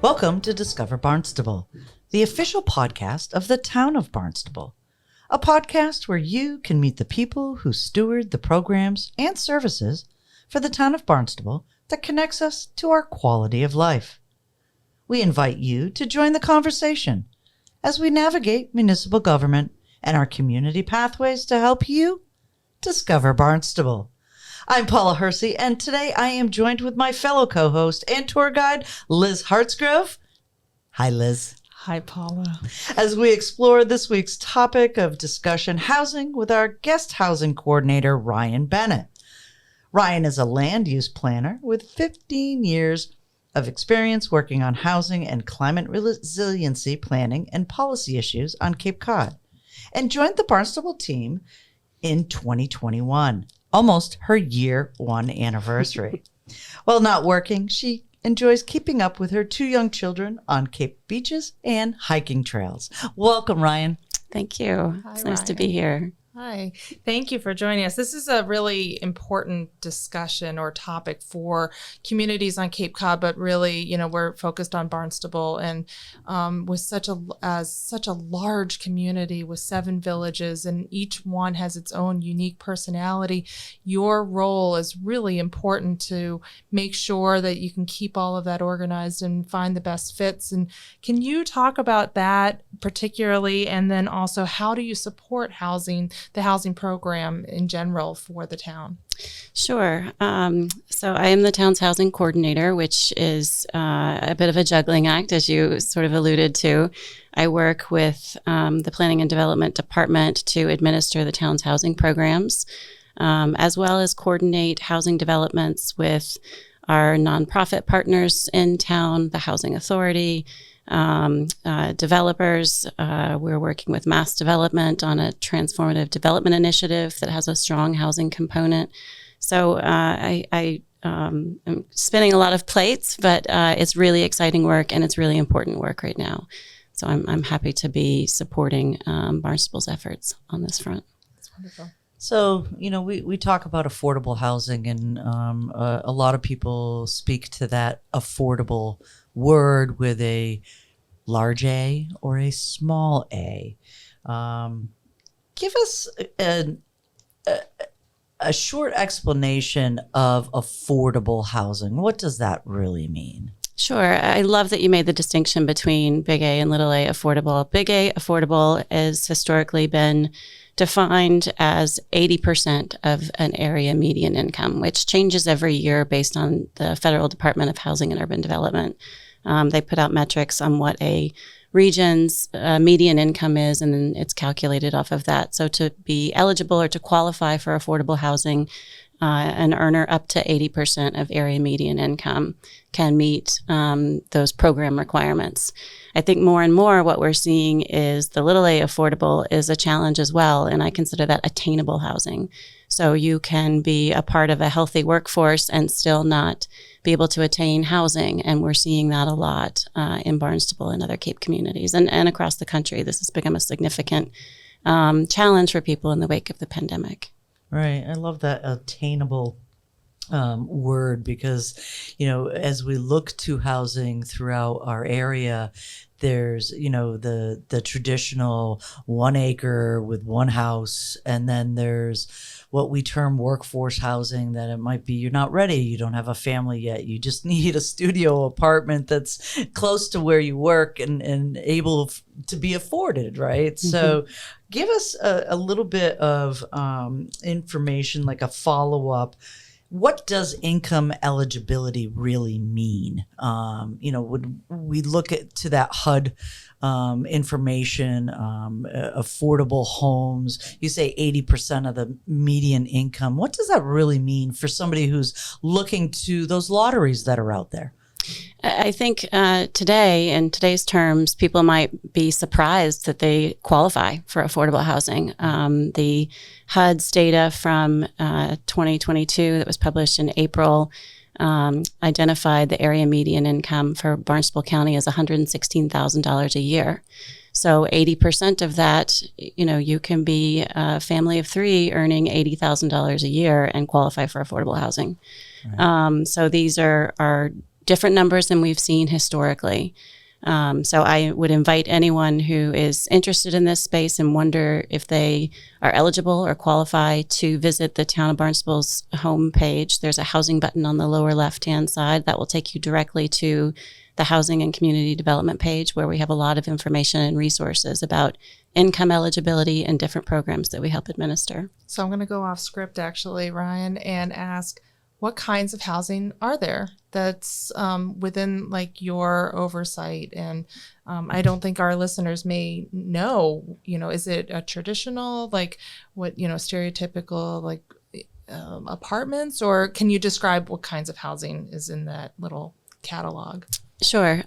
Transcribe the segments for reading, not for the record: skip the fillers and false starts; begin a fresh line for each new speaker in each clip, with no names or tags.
Welcome to Discover Barnstable, the official podcast of the Town of Barnstable, a podcast where you can meet the people who steward the programs and services for the Town of Barnstable that connects us to our quality of life. We invite you to join the conversation as we navigate municipal government and our community pathways to help you discover Barnstable. I'm Paula Hersey, and today I am joined with my fellow co-host and tour guide, Liz Hartsgrove. Hi, Liz.
Hi, Paula.
As we explore this week's topic of discussion, housing, with our guest housing coordinator, Ryan Bennett. Ryan is a land use planner with 15 years of experience working on housing and climate resiliency planning and policy issues on Cape Cod, and joined the Barnstable team in 2021. Almost her year one anniversary. While not working, she enjoys keeping up with her two young children on Cape beaches and hiking trails. Welcome, Ryan.
Thank you.
Hi,
it's nice to
Ryan.
be here.
Hi. Thank you for joining us. This is a really important discussion or topic for communities on Cape Cod, but really, we're focused on Barnstable, and with such a large community with 7 villages, and each one has its own unique personality. Your role is really important to make sure that you can keep all of that organized and find the best fits. And can you talk about that particularly, and then also how do you support the housing program in general for the town?
Sure. So I am the town's housing coordinator, which is a bit of a juggling act, as you sort of alluded to. I work with the Planning and Development Department to administer the town's housing programs, as well as coordinate housing developments with our nonprofit partners in town, the Housing Authority, developers. We're working with Mass Development on a transformative development initiative that has a strong housing component. So I am spinning a lot of plates, but it's really exciting work, and it's really important work right now. So I'm happy to be supporting Barnstable's efforts on this front.
That's wonderful.
So, we talk about affordable housing, and a lot of people speak to that affordable word with a large A or a small a. Give us a short explanation of affordable housing. What does that really mean?
Sure. I love that you made the distinction between big A and little a affordable. Big A affordable has historically been defined as 80% of an area median income, which changes every year based on the Federal Department of Housing and Urban Development. They put out metrics on what a region's median income is, and then it's calculated off of that. So to be eligible or to qualify for affordable housing, an earner up to 80% of area median income can meet those program requirements. I think more and more what we're seeing is the little a affordable is a challenge as well, and I consider that attainable housing. So you can be a part of a healthy workforce and still not be able to attain housing, and we're seeing that a lot in Barnstable and other Cape communities and across the country. This has become a significant challenge for people in the wake of the pandemic.
Right. I love that attainable word, because, as we look to housing throughout our area, there's, the traditional 1 acre with one house, and then there's what we term workforce housing, that it might be you're not ready, you don't have a family yet, you just need a studio apartment that's close to where you work and able to be afforded, right? Mm-hmm. So give us a little bit of information, like a follow-up. What does income eligibility really mean? Would we look to that HUD information, affordable homes? You say 80% of the median income. What does that really mean for somebody who's looking to those lotteries that are out there?
I think today, in today's terms, people might be surprised that they qualify for affordable housing. The HUD's data from 2022 that was published in April identified the area median income for Barnstable County as $116,000 a year. So 80% of that, you can be a family of 3 earning $80,000 a year and qualify for affordable housing. Right. So these are different numbers than we've seen historically. So I would invite anyone who is interested in this space and wonder if they are eligible or qualify to visit the Town of Barnstable's homepage. There's a housing button on the lower left-hand side that will take you directly to the Housing and Community Development page, where we have a lot of information and resources about income eligibility and different programs that we help administer.
So I'm going to go off script, actually, Ryan, and ask, what kinds of housing are there that's within like your oversight? And I don't think our listeners may know, is it a traditional, like what, stereotypical, like apartments, or can you describe what kinds of housing is in that little catalog?
Sure.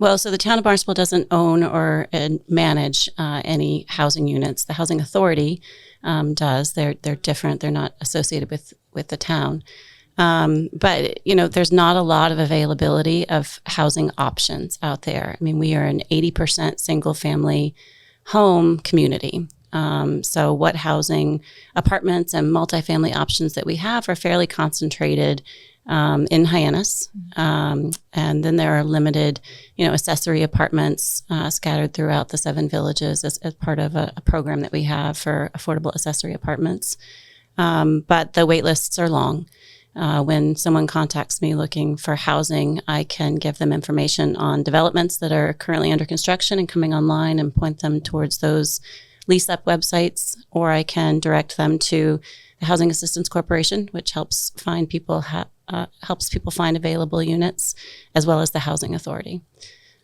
Well, so the Town of Barnstable doesn't own or manage any housing units. The Housing Authority does. They're different. They're not associated with the town. But, there's not a lot of availability of housing options out there. I mean, we are an 80% single family home community. So what housing apartments and multifamily options that we have are fairly concentrated in Hyannis. And then there are limited, accessory apartments scattered throughout the 7 villages as part of a program that we have for affordable accessory apartments. But the wait lists are long. When someone contacts me looking for housing, I can give them information on developments that are currently under construction and coming online and point them towards those lease-up websites, or I can direct them to the Housing Assistance Corporation, which helps people find available units, as well as the Housing Authority.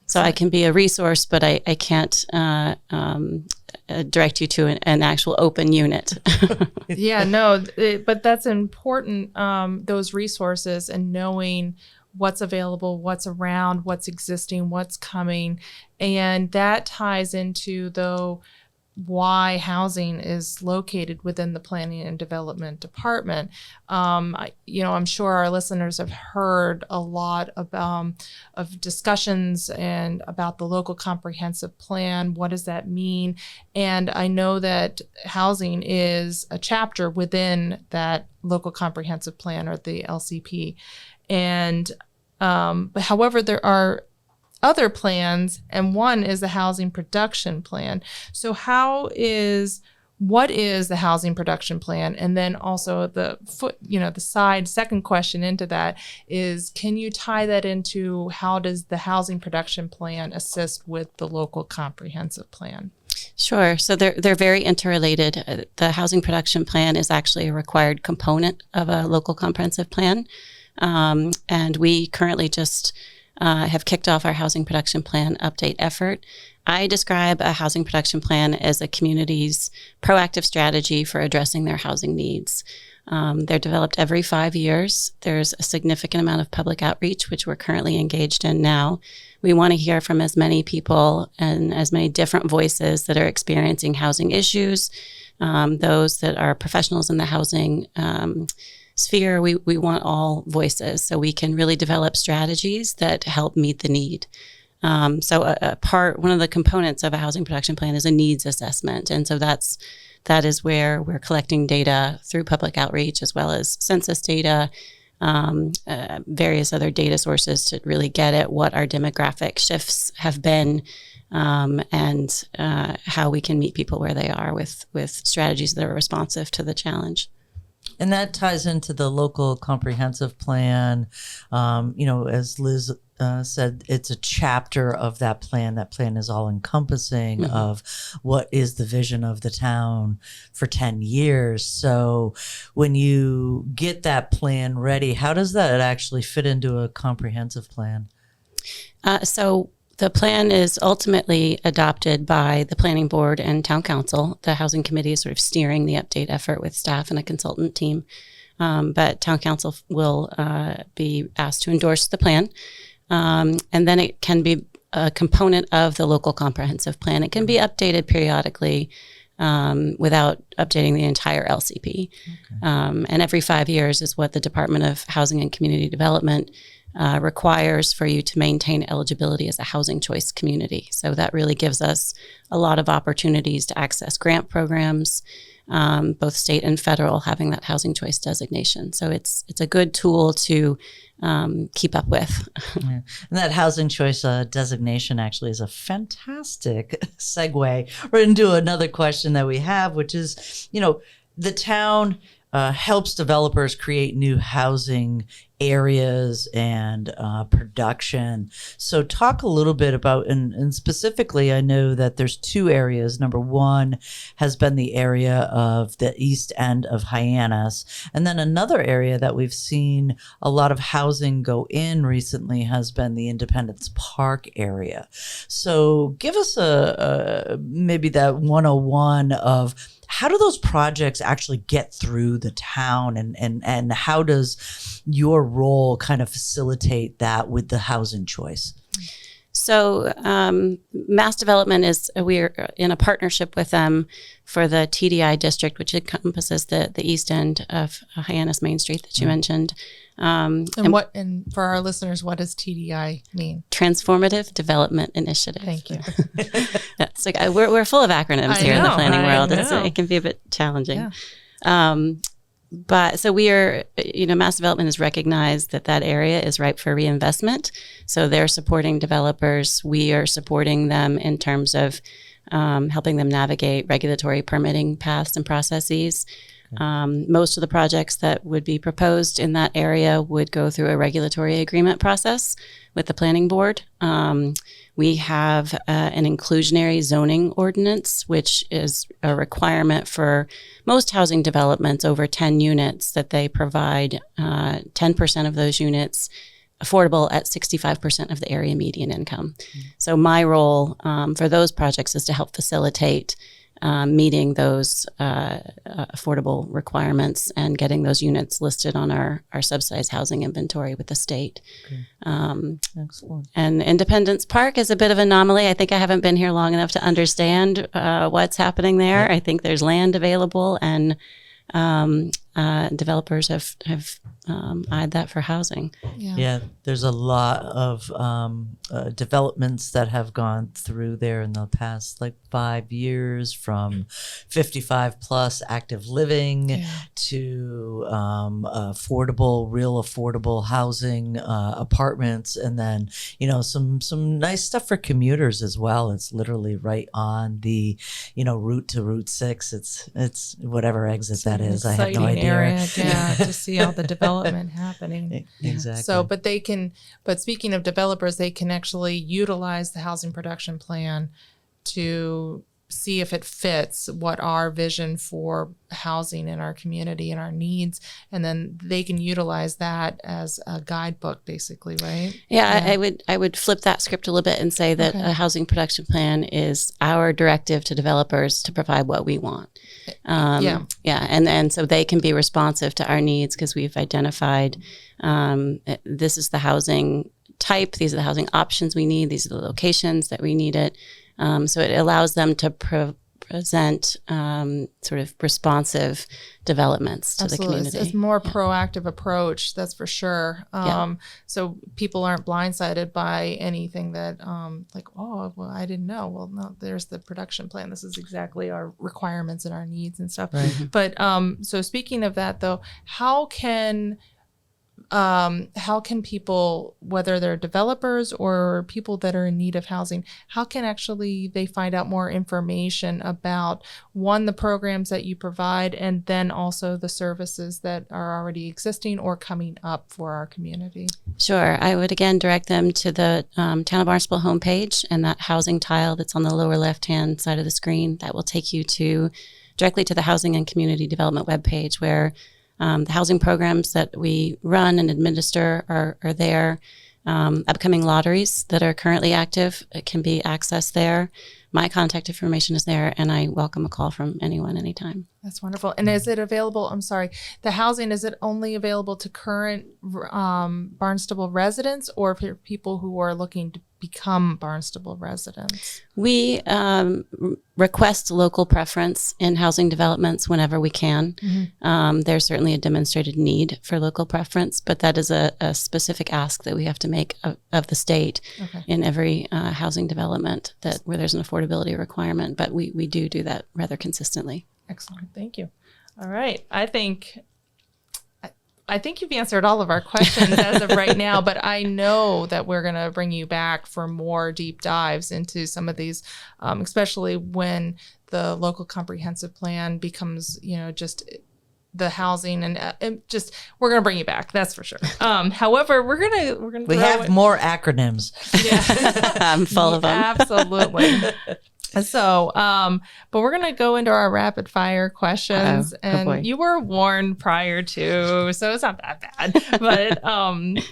So I can be a resource, but I can't direct you to an actual open unit.
Yeah, no, but that's important, those resources and knowing what's available, what's around, what's existing, what's coming. And that ties into, though, why housing is located within the Planning and Development Department. I'm sure our listeners have heard a lot of discussions and about the local comprehensive plan. What does that mean? And I know that housing is a chapter within that local comprehensive plan, or the LCP. And however, there are other plans, and one is the housing production plan. So what is the housing production plan? And then also the second question into that is, can you tie that into how does the housing production plan assist with the local comprehensive plan?
Sure. So they're very interrelated. The housing production plan is actually a required component of a local comprehensive plan. And we currently just have kicked off our housing production plan update effort. I describe a housing production plan as a community's proactive strategy for addressing their housing needs. They're developed every 5 years. There's a significant amount of public outreach, which we're currently engaged in now. We want to hear from as many people and as many different voices that are experiencing housing issues, those that are professionals in the housing sphere. We want all voices so we can really develop strategies that help meet the need. So one of the components of a housing production plan is a needs assessment. And so that is where we're collecting data through public outreach, as well as census data, various other data sources to really get at what our demographic shifts have been, and how we can meet people where they are with strategies that are responsive to the challenge.
And that ties into the local comprehensive plan. As Liz said, it's a chapter of that plan. That plan is all encompassing of what is the vision of the town for 10 years. So when you get that plan ready, how does that actually fit into a comprehensive plan?
So the plan is ultimately adopted by the planning board and town council. The housing committee is sort of steering the update effort with staff and a consultant team. But town council will be asked to endorse the plan. And then it can be a component of the local comprehensive plan. It can be updated periodically without updating the entire LCP. Okay. And every 5 years is what the Department of Housing and Community Development requires for you to maintain eligibility as a housing choice community. So that really gives us a lot of opportunities to access grant programs, both state and federal, having that housing choice designation. So it's a good tool to keep up with.
Yeah. And that housing choice designation actually is a fantastic segue right into another question that we have, which is, the town helps developers create new housing areas and production. So talk a little bit about, and specifically, I know that there's two areas. Number one has been the area of the east end of Hyannis. And then another area that we've seen a lot of housing go in recently has been the Independence Park area. So give us maybe that 101 of how do those projects actually get through the town, and how does your role kind of facilitate that with the housing choice?
So Mass Development we're in a partnership with them for the TDI district, which encompasses the east end of Hyannis Main Street that you mentioned.
And for our listeners, what does TDI mean?
Transformative Development Initiative.
Thank you.
It's like we're full of acronyms here in the planning world. It can be a bit challenging. Yeah. But so we are, Mass Development has recognized that area is ripe for reinvestment. So they're supporting developers. We are supporting them in terms of helping them navigate regulatory permitting paths and processes. Most of the projects that would be proposed in that area would go through a regulatory agreement process with the planning board. We have an inclusionary zoning ordinance, which is a requirement for most housing developments over 10 units that they provide 10% of those units affordable at 65% of the area median income. So my role for those projects is to help facilitate meeting those affordable requirements and getting those units listed on our subsidized housing inventory with the state.
Excellent.
And Independence Park is a bit of an anomaly. I think I haven't been here long enough to understand what's happening there. I think there's land available, and developers have eyed that for housing.
Yeah, there's a lot of developments that have gone through there in the past 5 years, from 55 plus active living to real affordable housing, apartments, and then some nice stuff for commuters as well. It's literally right on the route to Route 6. It's whatever exit that is. I have no idea.
Area, to see all the development happening.
Exactly.
So, but speaking of developers, they can actually utilize the housing production plan to see if it fits what our vision for housing in our community and our needs, and then they can utilize that as a guidebook, basically, right?
Yeah. I would flip that script a little bit and say that a housing production plan is our directive to developers to provide what we want. And so they can be responsive to our needs because we've identified this is the housing type, these are the housing options we need, these are the locations that we need it. So it allows them to present sort of responsive developants to the community.
It's a more proactive approach, that's for sure. So people aren't blindsided by anything that I didn't know. Well, no, there's the production plan. This is exactly our requirements and our needs and stuff. Right. But so speaking of that, though, how can people, whether they're developers or people that are in need of housing, how can actually they find out more information about, one, the programs that you provide, and then also the services that are already existing or coming up for our community? Sure.
I would again direct them to the Town of Barnstable homepage, and that housing tile that's on the lower left-hand side of the screen, that will take you directly to the Housing and Community Development webpage, where the housing programs that we run and administer are there. Upcoming lotteries that are currently active can be accessed there. my contact information is there, and I welcome a call from anyone, anytime.
That's wonderful. And is it available? I'm sorry, the housing, is it only available to current Barnstable residents, or for people who are looking to become Barnstable residents?
We request local preference in housing developments whenever we can.
Mm-hmm.
There's certainly a demonstrated need for local preference, but that is a specific ask that we have to make of the state in every housing development where there's an affordability requirement. But we do that rather consistently.
Excellent. Thank you. All right. I think you've answered all of our questions as of right now, but I know that we're going to bring you back for more deep dives into some of these, especially when the local comprehensive plan becomes, just the housing and just, we're going to bring you back. That's for sure. However,
we have more acronyms.
Yeah.
I'm full of them.
Absolutely. So, but we're going to go into our rapid fire questions, and you were warned prior to, so it's not that bad, but,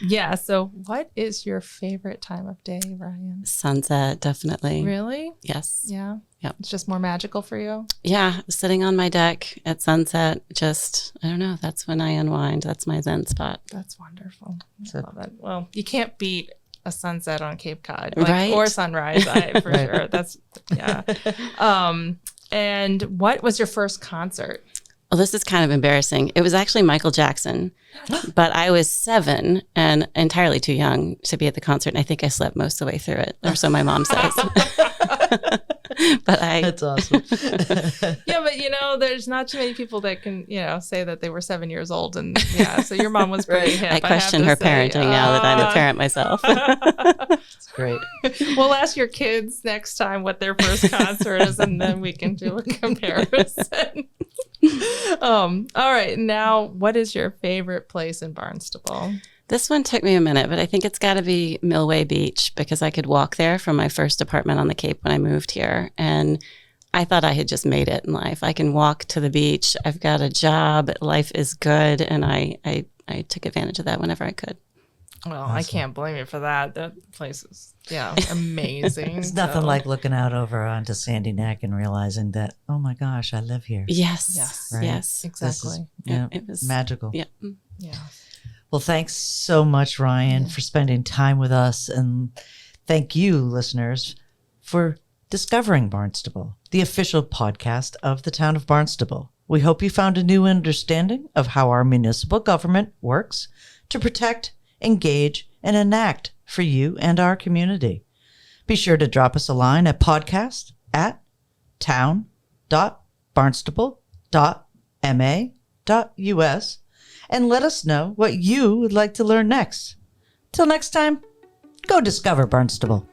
yeah. So what is your favorite time of day, Ryan?
Sunset, definitely.
Really?
Yes.
Yeah.
Yep.
It's just more magical for you.
Yeah. Sitting on my deck at sunset, I don't know. That's when I unwind. That's my Zen spot.
That's wonderful. I love it. Well, you can't beat a sunset on Cape Cod, or sunrise, for sure. That's, yeah. And what was your first concert?
Well, this is kind of embarrassing. It was actually Michael Jackson, but I was 7 and entirely too young to be at the concert. And I think I slept most of the way through it, or so my mom says.
That's awesome.
Yeah, but there's not too many people that can, say that they were 7 years old, and so your mom was pretty hip.
I question her parenting now that I'm a parent myself.
That's great.
We'll ask your kids next time what their first concert is, and then we can do a comparison. All right, now what is your favorite place in Barnstable?
This one took me a minute, but I think it's got to be Millway Beach, because I could walk there from my first apartment on the Cape when I moved here. And I thought I had just made it in life. I can walk to the beach. I've got a job. Life is good. And I took advantage of that whenever I could.
Well, awesome. I can't blame you for that. That place is, amazing.
It's nothing like looking out over onto Sandy Neck and realizing that, oh my gosh, I live here.
Yes.
Right?
Yes.
Exactly.
It was
magical.
Yeah.
Yeah.
Well, thanks so much, Ryan, for spending time with us. And thank you, listeners, for discovering Barnstable, the official podcast of the Town of Barnstable. We hope you found a new understanding of how our municipal government works to protect, engage, and enact for you and our community. Be sure to drop us a line at podcast@town.barnstable.ma.us and let us know what you would like to learn next. Till next time, go discover Barnstable.